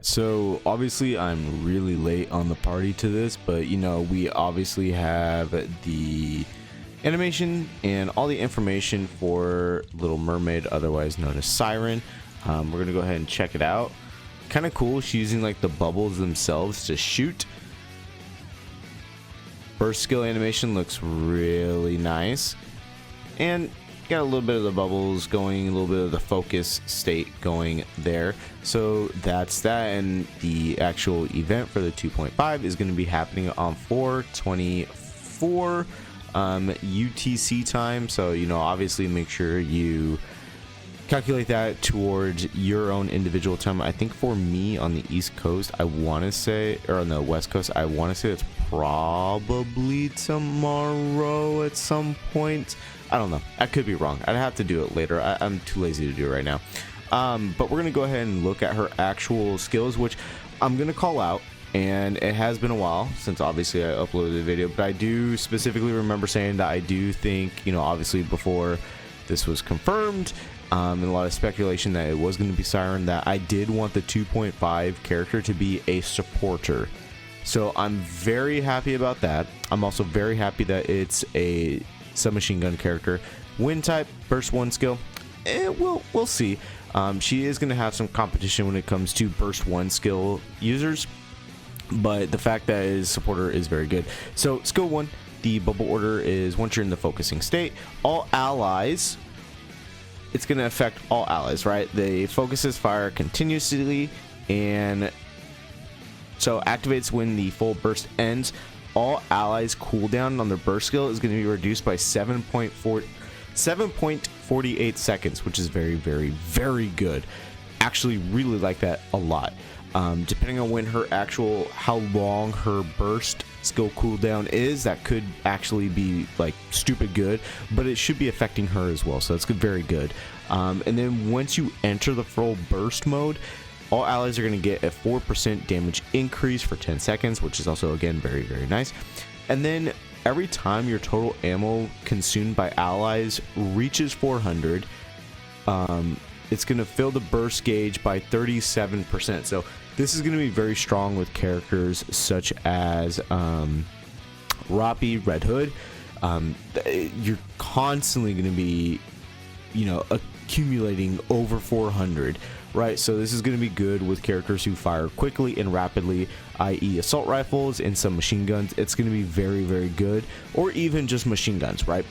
So obviously I'm really late on the party to this, but you know, we obviously have the animation and all the information for Little Mermaid, otherwise known as Siren. We're gonna go ahead and check it out. Kind of cool. She's using like the bubbles themselves to shoot. Burst skill animation looks really nice, and got a little bit of the bubbles going, a little bit of the focus state going there. So that's that, and the actual event for the 2.5 is going to be happening on 4/24 UTC time. So you know, obviously make sure you calculate that towards your own individual time. I think for me on the East Coast, I want to say, or on the West Coast, I want to say it's probably tomorrow at some point. I don't know. I could be wrong. I'd have to do it later. I'm too lazy to do it right now. But we're going to go ahead and look at her actual skills, which I'm going to call out. And it has been a while since obviously I uploaded the video, but I do specifically remember saying that I do think, you know, obviously before this was confirmed, and a lot of speculation that it was going to be Siren, that I did want the 2.5 character to be a supporter. So I'm very happy about that. I'm also very happy that it's a submachine gun character. Wind type, burst 1 skill, we'll see. She is going to have some competition when it comes to burst 1 skill users, but the fact that it is supporter is very good. So skill 1, the bubble order is once you're in the focusing state, all allies, it's going to affect all allies, right? The focuses fire continuously, and so activates when the full burst ends. All allies cooldown on their burst skill is going to be reduced by 7.48 seconds, which is very, very, very good. Actually, really like that a lot. Depending on when how long her burst skill cooldown is, that could actually be like stupid good, but it should be affecting her as well. So that's good, very good. And then once you enter the full burst mode, all allies are going to get a 4% damage increase for 10 seconds, which is also, again, very, very nice. And then every time your total ammo consumed by allies reaches 400, it's going to fill the burst gauge by 37%. So this is going to be very strong with characters such as Roppy, Red Hood. You're constantly going to be, you know, accumulating over 400. Right, so this is going to be good with characters who fire quickly and rapidly, i.e. assault rifles and some machine guns. It's going to be very, very good, or even just machine guns, right?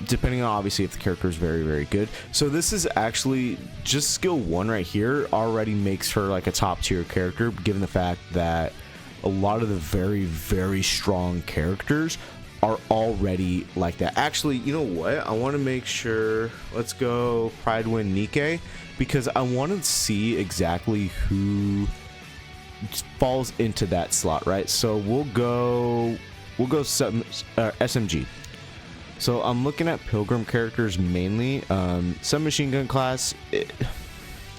Depending on obviously if the character is very, very good. So this is actually just skill 1 right here already makes her like a top tier character, given the fact that a lot of the very, very strong characters are already like that. Actually, you know what? I want to make sure. Let's go Pridewind Nikke, because I want to see exactly who falls into that slot, right? So we'll go SMG. So I'm looking at Pilgrim characters mainly. Submachine gun class,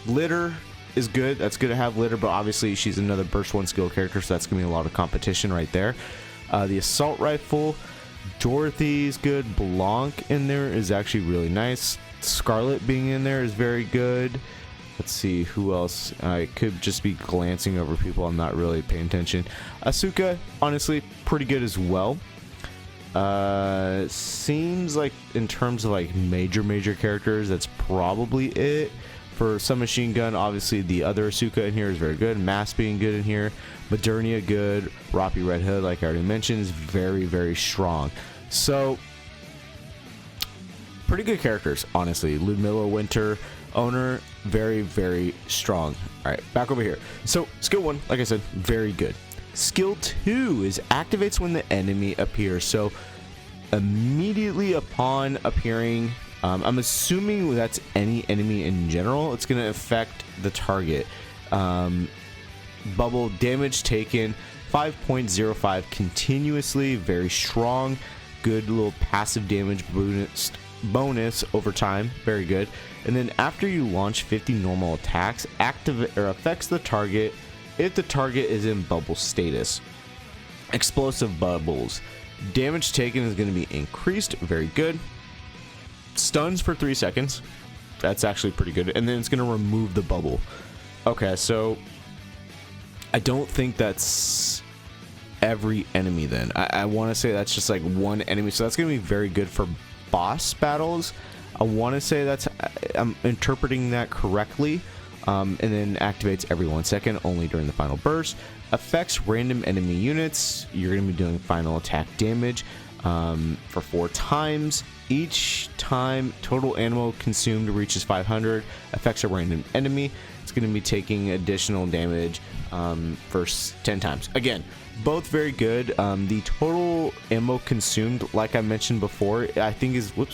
Litter is good. That's good to have Litter, but obviously she's another burst 1 skill character, so that's gonna be a lot of competition right there. The assault rifle, Dorothy's good. Blanc in there is actually really nice. Scarlet being in there is very good. Let's see who else. I could just be glancing over people. I'm not really paying attention. Asuka, honestly, pretty good as well. Seems like in terms of like major characters, that's probably it. For submachine gun, obviously the other Asuka in here is very good. Mass being good in here. Modernia good. Roppy, Red Hood, like I already mentioned, is very, very strong. So pretty good characters, honestly. Ludmilla Winter, owner, very, very strong. All right, back over here. So skill 1, like I said, very good. Skill 2 is activates when the enemy appears. So immediately upon appearing, I'm assuming that's any enemy in general, it's going to affect the target. Bubble damage taken 5.05 continuously, very strong. Good little passive damage bonus over time, very good. And then after you launch 50 normal attacks, affects the target if the target is in bubble status. Explosive bubbles, damage taken is going to be increased, very good. Stuns for 3 seconds, that's actually pretty good. And then it's going to remove the bubble. Okay, so I don't think that's every enemy then. I want to say that's just like one enemy, so that's going to be very good for boss battles. I want to say that's, I'm interpreting that correctly. And then activates every 1 second, only during the final burst. Affects random enemy units. You're going to be doing final attack damage for 4 times. Each time total ammo consumed reaches 500. Affects a random enemy. It's going to be taking additional damage for 10 times. Again, both very good. The total ammo consumed, like I mentioned before, I think is going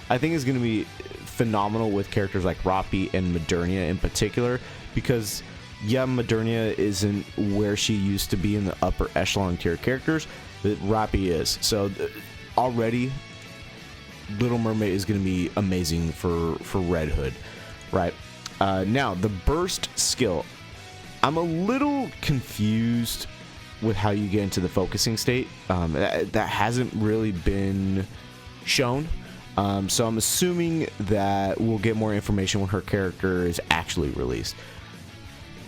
to be phenomenal with characters like Rappi and Modernia in particular, because yeah, Modernia isn't where she used to be in the upper echelon tier characters, but Rappi is. So already Little Mermaid is going to be amazing for Red Hood, right? Now the burst skill, I'm a little confused with how you get into the focusing state. That hasn't really been shown. So I'm assuming that we'll get more information when her character is actually released.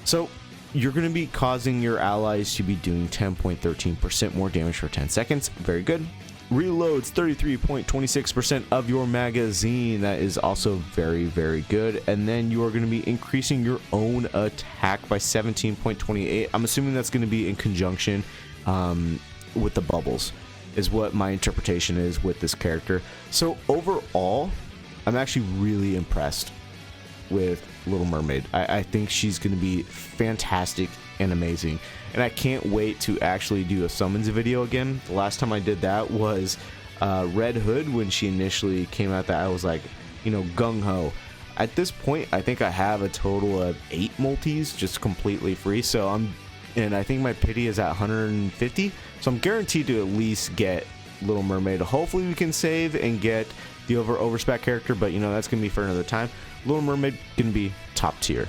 So you're going to be causing your allies to be doing 10.13% more damage for 10 seconds. Very good. Reloads 33.26% of your magazine. That is also very, very good. And then you are going to be increasing your own attack by 17.28. I'm assuming that's going to be in conjunction with the bubbles, is what my interpretation is with this character. So overall, I'm actually really impressed with Little Mermaid. I think she's going to be fantastic and amazing, and I can't wait to actually do a summons video again. The last time I did that was Red Hood, when she initially came out, that I was like, you know, gung-ho. At this point, I think I have a total of 8 multis just completely free, so and I think my pity is at 150, so I'm guaranteed to at least get Little Mermaid. Hopefully we can save and get the overspec character, but you know, that's gonna be for another time. Little Mermaid gonna be top tier.